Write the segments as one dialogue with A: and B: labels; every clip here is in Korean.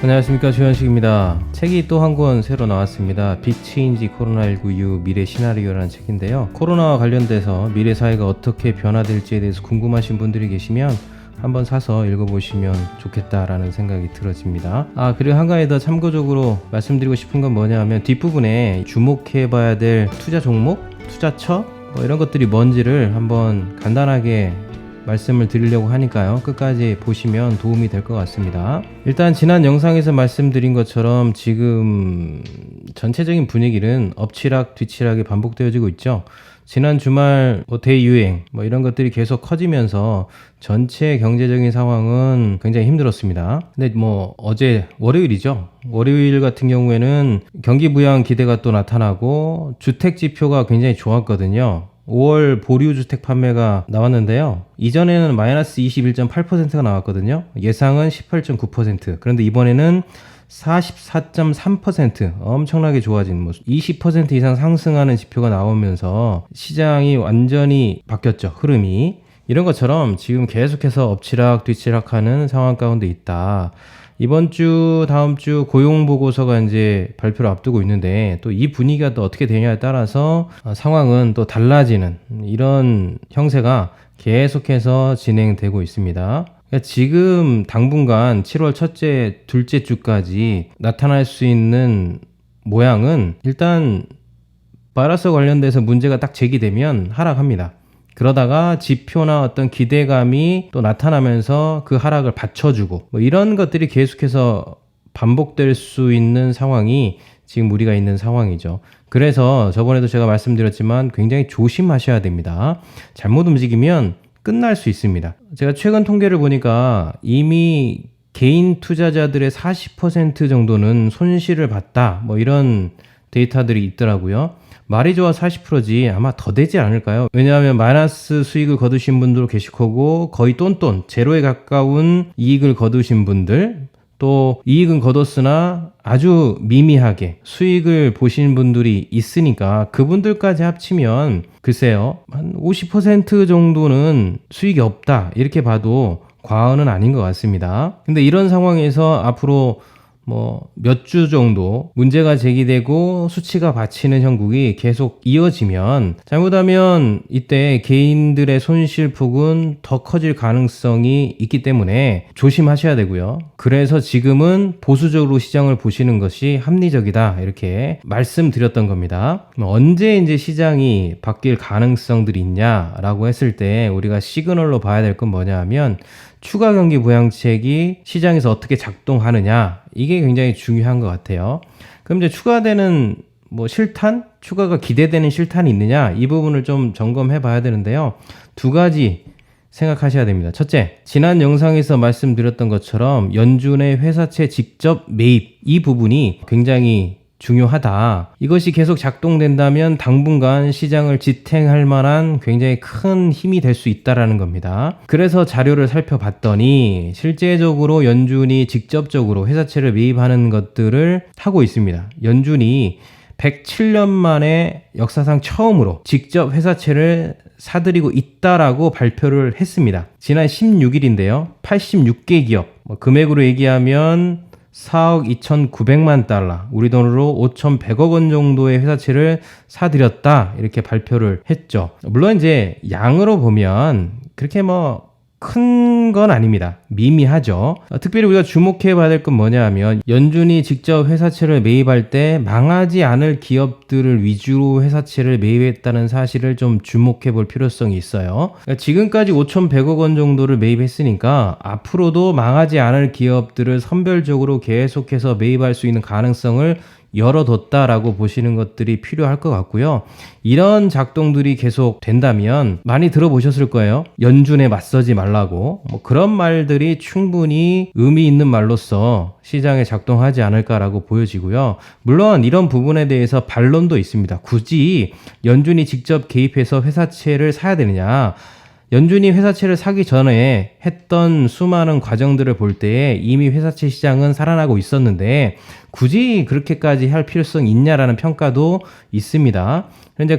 A: 안녕하십니까, 조현식입니다. 책이 또 한 권 새로 나왔습니다. 빅체인지 코로나19 이후 미래 시나리오라는 책인데요. 코로나와 관련돼서 미래 사회가 어떻게 변화될지에 대해서 궁금하신 분들이 계시면 한번 사서 읽어보시면 좋겠다라는 생각이 들어집니다. 그리고 한 가지 더 참고적으로 말씀드리고 싶은 건 뭐냐 하면 뒷부분에 주목해봐야 될 투자 종목, 투자처 이런 것들이 뭔지를 한번 간단하게 말씀을 드리려고 하니까요. 끝까지 보시면 도움이 될 것 같습니다. 일단 지난 영상에서 말씀드린 것처럼 지금 전체적인 분위기는 엎치락 뒤치락이 반복되어지고 있죠. 지난 주말 대유행 이런 것들이 계속 커지면서 전체 경제적인 상황은 굉장히 힘들었습니다. 근데 어제 월요일이죠. 월요일 같은 경우에는 경기 부양 기대가 또 나타나고 주택 지표가 굉장히 좋았거든요. 5월 보류주택 판매가 나왔는데요. 이전에는 마이너스 21.8%가 나왔거든요. 예상은 18.9%. 그런데 이번에는 44.3% 엄청나게 좋아진 20% 이상 상승하는 지표가 나오면서 시장이 완전히 바뀌었죠. 흐름이. 이런 것처럼 지금 계속해서 엎치락 뒤치락하는 상황 가운데 있다. 이번 주, 다음 주 고용 보고서가 이제 발표를 앞두고 있는데 또 이 분위기가 또 어떻게 되냐에 따라서 상황은 또 달라지는 이런 형세가 계속해서 진행되고 있습니다. 그러니까 지금 당분간 7월 첫째, 둘째 주까지 나타날 수 있는 모양은 일단 바이러스 관련돼서 문제가 딱 제기되면 하락합니다. 그러다가 지표나 어떤 기대감이 또 나타나면서 그 하락을 받쳐주고 이런 것들이 계속해서 반복될 수 있는 상황이 지금 우리가 있는 상황이죠. 그래서 저번에도 제가 말씀드렸지만 굉장히 조심하셔야 됩니다. 잘못 움직이면 끝날 수 있습니다. 제가 최근 통계를 보니까 이미 개인 투자자들의 40% 정도는 손실을 봤다. 이런 데이터들이 있더라고요. 말이 좋아 40%지 아마 더 되지 않을까요? 왜냐하면 마이너스 수익을 거두신 분도 계실 거고 거의 똔똔 제로에 가까운 이익을 거두신 분들, 또 이익은 거뒀으나 아주 미미하게 수익을 보신 분들이 있으니까 그분들까지 합치면 글쎄요, 한 50% 정도는 수익이 없다 이렇게 봐도 과언은 아닌 것 같습니다. 근데 이런 상황에서 앞으로 몇 주 정도 문제가 제기되고 수치가 받치는 형국이 계속 이어지면 잘못하면 이때 개인들의 손실폭은 더 커질 가능성이 있기 때문에 조심하셔야 되고요. 그래서 지금은 보수적으로 시장을 보시는 것이 합리적이다 이렇게 말씀드렸던 겁니다. 언제 이제 시장이 바뀔 가능성들이 있냐라고 했을 때 우리가 시그널로 봐야 될 건 뭐냐 하면 추가 경기 부양책이 시장에서 어떻게 작동하느냐 이게 굉장히 중요한 것 같아요. 그럼 이제 추가되는 실탄? 추가가 기대되는 실탄이 있느냐 이 부분을 좀 점검해 봐야 되는데요. 두 가지 생각하셔야 됩니다. 첫째, 지난 영상에서 말씀드렸던 것처럼 연준의 회사채 직접 매입 이 부분이 굉장히 중요하다. 이것이 계속 작동된다면 당분간 시장을 지탱할 만한 굉장히 큰 힘이 될 수 있다라는 겁니다. 그래서 자료를 살펴봤더니 실제적으로 연준이 직접적으로 회사채를 매입하는 것들을 하고 있습니다. 연준이 107년 만에 역사상 처음으로 직접 회사채를 사들이고 있다라고 발표를 했습니다. 지난 16일인데요. 86개 기업, 금액으로 얘기하면 4억 2,900만 달러, 우리 돈으로 5,100억 원 정도의 회사채를 사들였다 이렇게 발표를 했죠. 물론 이제 양으로 보면 그렇게 큰 건 아닙니다. 미미하죠. 특별히 우리가 주목해 봐야 될 건 뭐냐 하면 연준이 직접 회사채를 매입할 때 망하지 않을 기업들을 위주로 회사채를 매입했다는 사실을 좀 주목해 볼 필요성이 있어요. 그러니까 지금까지 5,100억 원 정도를 매입했으니까 앞으로도 망하지 않을 기업들을 선별적으로 계속해서 매입할 수 있는 가능성을 열어뒀다라고 보시는 것들이 필요할 것 같고요. 이런 작동들이 계속 된다면 많이 들어보셨을 거예요. 연준에 맞서지 말라고 그런 말들이 충분히 의미 있는 말로서 시장에 작동하지 않을까라고 보여지고요. 물론 이런 부분에 대해서 반론도 있습니다. 굳이 연준이 직접 개입해서 회사채를 사야 되느냐? 연준이 회사채를 사기 전에 했던 수많은 과정들을 볼 때에 이미 회사채 시장은 살아나고 있었는데 굳이 그렇게까지 할 필요성이 있냐라는 평가도 있습니다.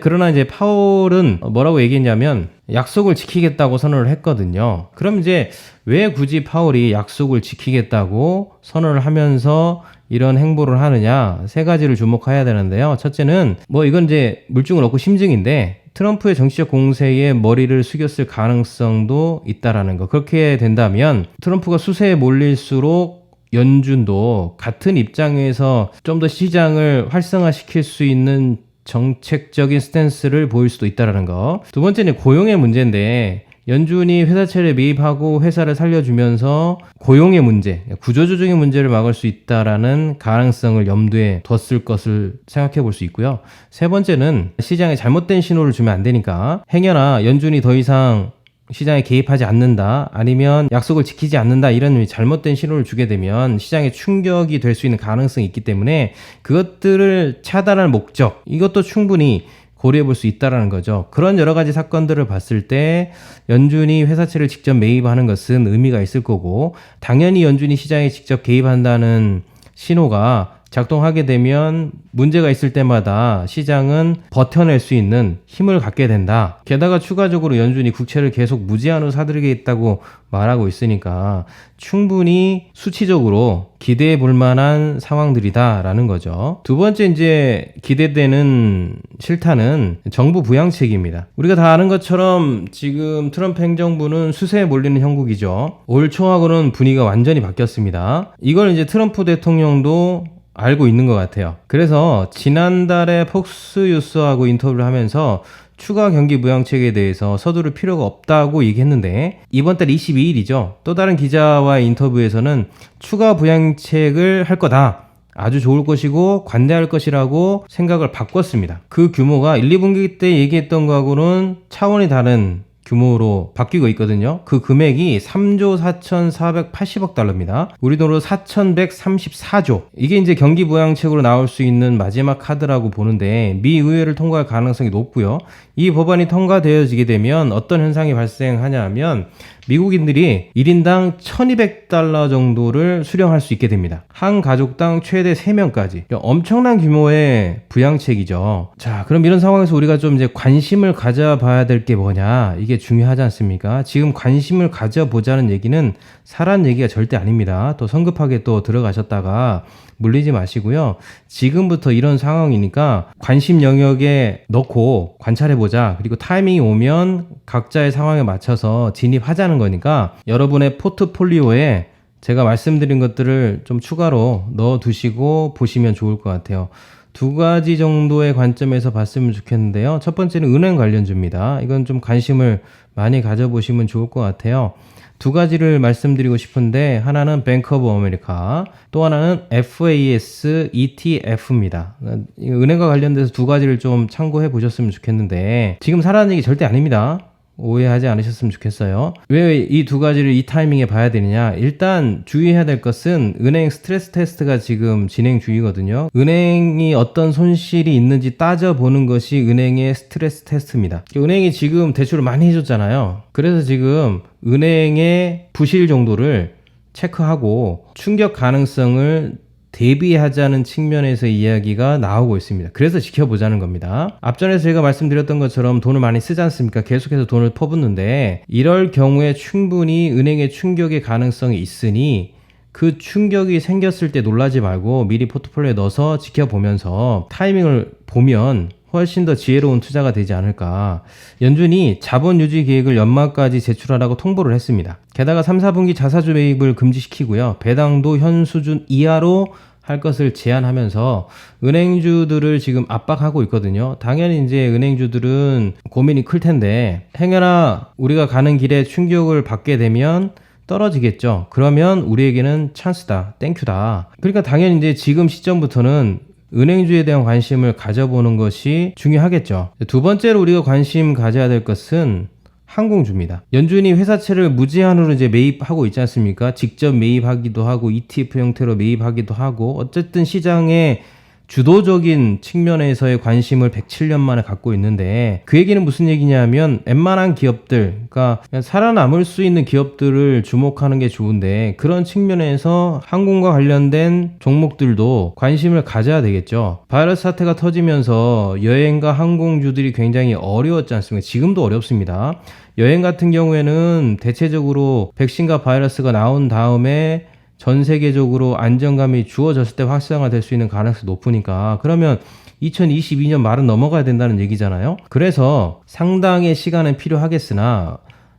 A: 그러나 이제 파월은 뭐라고 얘기했냐면 약속을 지키겠다고 선언을 했거든요. 그럼 이제 왜 굳이 파월이 약속을 지키겠다고 선언을 하면서 이런 행보를 하느냐, 세 가지를 주목해야 되는데요. 첫째는 이건 이제 물증은 없고 심증인데 트럼프의 정치적 공세에 머리를 숙였을 가능성도 있다라는 거. 그렇게 된다면 트럼프가 수세에 몰릴수록 연준도 같은 입장에서 좀 더 시장을 활성화시킬 수 있는 정책적인 스탠스를 보일 수도 있다라는 거. 두 번째는 고용의 문제인데 연준이 회사채를 매입하고 회사를 살려주면서 고용의 문제, 구조조정의 문제를 막을 수 있다라는 가능성을 염두에 뒀을 것을 생각해 볼 수 있고요. 세 번째는 시장에 잘못된 신호를 주면 안 되니까 행여나 연준이 더 이상 시장에 개입하지 않는다, 아니면 약속을 지키지 않는다, 이런 잘못된 신호를 주게 되면 시장에 충격이 될 수 있는 가능성이 있기 때문에 그것들을 차단할 목적, 이것도 충분히 고려해 볼 수 있다라는 거죠. 그런 여러 가지 사건들을 봤을 때 연준이 회사채를 직접 매입하는 것은 의미가 있을 거고, 당연히 연준이 시장에 직접 개입한다는 신호가 작동하게 되면 문제가 있을 때마다 시장은 버텨낼 수 있는 힘을 갖게 된다. 게다가 추가적으로 연준이 국채를 계속 무제한으로 사들이겠다고 말하고 있으니까 충분히 수치적으로 기대해 볼 만한 상황들이다라는 거죠. 두 번째 이제 기대되는 실타는 정부 부양책입니다. 우리가 다 아는 것처럼 지금 트럼프 행정부는 수세에 몰리는 형국이죠. 올 초하고는 분위기가 완전히 바뀌었습니다. 이걸 이제 트럼프 대통령도 알고 있는 것 같아요. 그래서 지난달에 폭스뉴스하고 인터뷰를 하면서 추가 경기 부양책에 대해서 서두를 필요가 없다고 얘기했는데, 이번 달 22일이죠. 또 다른 기자와의 인터뷰에서는 추가 부양책을 할 거다, 아주 좋을 것이고 관대할 것이라고 생각을 바꿨습니다. 그 규모가 1, 2분기 때 얘기했던 거하고는 차원이 다른 규모로 바뀌고 있거든요. 그 금액이 3조 4,480억 달러입니다. 우리 돈으로 4,134조. 이게 이제 경기 부양책으로 나올 수 있는 마지막 카드라고 보는데 미 의회를 통과할 가능성이 높고요. 이 법안이 통과되어지게 되면 어떤 현상이 발생하냐 하면 미국인들이 1인당 1,200달러 정도를 수령할 수 있게 됩니다. 한 가족당 최대 3명까지. 엄청난 규모의 부양책이죠. 자, 그럼 이런 상황에서 우리가 좀 이제 관심을 가져봐야 될 게 뭐냐? 이게 중요하지 않습니까? 지금 관심을 가져보자는 얘기는 사란 얘기가 절대 아닙니다. 또 성급하게 또 들어가셨다가 물리지 마시고요. 지금부터 이런 상황이니까 관심 영역에 넣고 관찰해보자. 그리고 타이밍이 오면 각자의 상황에 맞춰서 진입하자는 거니까 여러분의 포트폴리오에 제가 말씀드린 것들을 좀 추가로 넣어두시고 보시면 좋을 것 같아요. 두 가지 정도의 관점에서 봤으면 좋겠는데요. 첫 번째는 은행 관련주입니다. 이건 좀 관심을 많이 가져보시면 좋을 것 같아요. 두 가지를 말씀드리고 싶은데, 하나는 뱅크 오브 아메리카, 또 하나는 FAS ETF입니다. 은행과 관련돼서 두 가지를 좀 참고해 보셨으면 좋겠는데, 지금 사라는 얘기 절대 아닙니다. 오해하지 않으셨으면 좋겠어요. 왜 이 두 가지를 이 타이밍에 봐야 되느냐? 일단 주의해야 될 것은 은행 스트레스 테스트가 지금 진행 중이거든요. 은행이 어떤 손실이 있는지 따져보는 것이 은행의 스트레스 테스트입니다. 은행이 지금 대출을 많이 해줬잖아요. 그래서 지금 은행의 부실 정도를 체크하고 충격 가능성을 대비하자는 측면에서 이야기가 나오고 있습니다. 그래서 지켜보자는 겁니다. 앞전에서 제가 말씀드렸던 것처럼 돈을 많이 쓰지 않습니까? 계속해서 돈을 퍼붓는데 이럴 경우에 충분히 은행의 충격의 가능성이 있으니 그 충격이 생겼을 때 놀라지 말고 미리 포트폴리오에 넣어서 지켜보면서 타이밍을 보면 훨씬 더 지혜로운 투자가 되지 않을까. 연준이 자본 유지 계획을 연말까지 제출하라고 통보를 했습니다. 게다가 3, 4분기 자사주 매입을 금지시키고요. 배당도 현 수준 이하로 할 것을 제한하면서 은행주들을 지금 압박하고 있거든요. 당연히 이제 은행주들은 고민이 클 텐데, 행여나 우리가 가는 길에 충격을 받게 되면 떨어지겠죠. 그러면 우리에게는 찬스다, 땡큐다. 그러니까 당연히 이제 지금 시점부터는 은행주에 대한 관심을 가져보는 것이 중요하겠죠. 두 번째로 우리가 관심 가져야 될 것은 항공주입니다. 연준이 회사채를 무제한으로 이제 매입하고 있지 않습니까? 직접 매입하기도 하고 ETF 형태로 매입하기도 하고, 어쨌든 시장에 주도적인 측면에서의 관심을 107년 만에 갖고 있는데 그 얘기는 무슨 얘기냐면 웬만한 기업들, 그러니까 살아남을 수 있는 기업들을 주목하는 게 좋은데 그런 측면에서 항공과 관련된 종목들도 관심을 가져야 되겠죠. 바이러스 사태가 터지면서 여행과 항공주들이 굉장히 어려웠지 않습니까? 지금도 어렵습니다. 여행 같은 경우에는 대체적으로 백신과 바이러스가 나온 다음에 전 세계적으로 안정감이 주어졌을 때 활성화될 수 있는 가능성이 높으니까 그러면 2022년 말은 넘어가야 된다는 얘기잖아요. 그래서 상당의 시간은 필요하겠으나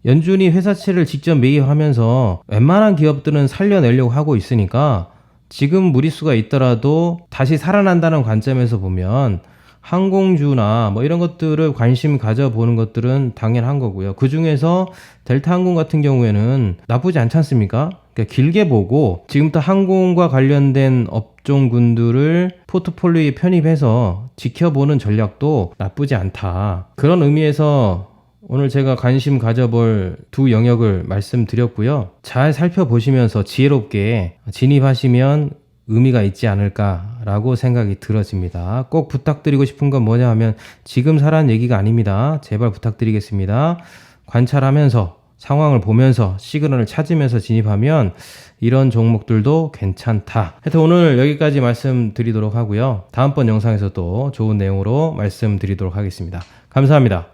A: 연준이 회사채를 직접 매입하면서 웬만한 기업들은 살려내려고 하고 있으니까 지금 무리수가 있더라도 다시 살아난다는 관점에서 보면 항공주나 뭐 이런 것들을 관심 가져보는 것들은 당연한 거고요. 그 중에서 델타항공 같은 경우에는 나쁘지 않지 않습니까? 그러니까 길게 보고 지금부터 항공과 관련된 업종군들을 포트폴리오에 편입해서 지켜보는 전략도 나쁘지 않다. 그런 의미에서 오늘 제가 관심 가져볼 두 영역을 말씀드렸고요. 잘 살펴보시면서 지혜롭게 진입하시면 의미가 있지 않을까라고 생각이 들어집니다. 꼭 부탁드리고 싶은 건 뭐냐 하면 지금 사라는 얘기가 아닙니다. 제발 부탁드리겠습니다. 관찰하면서 상황을 보면서 시그널을 찾으면서 진입하면 이런 종목들도 괜찮다. 하여튼 오늘 여기까지 말씀드리도록 하고요. 다음번 영상에서 또 좋은 내용으로 말씀드리도록 하겠습니다. 감사합니다.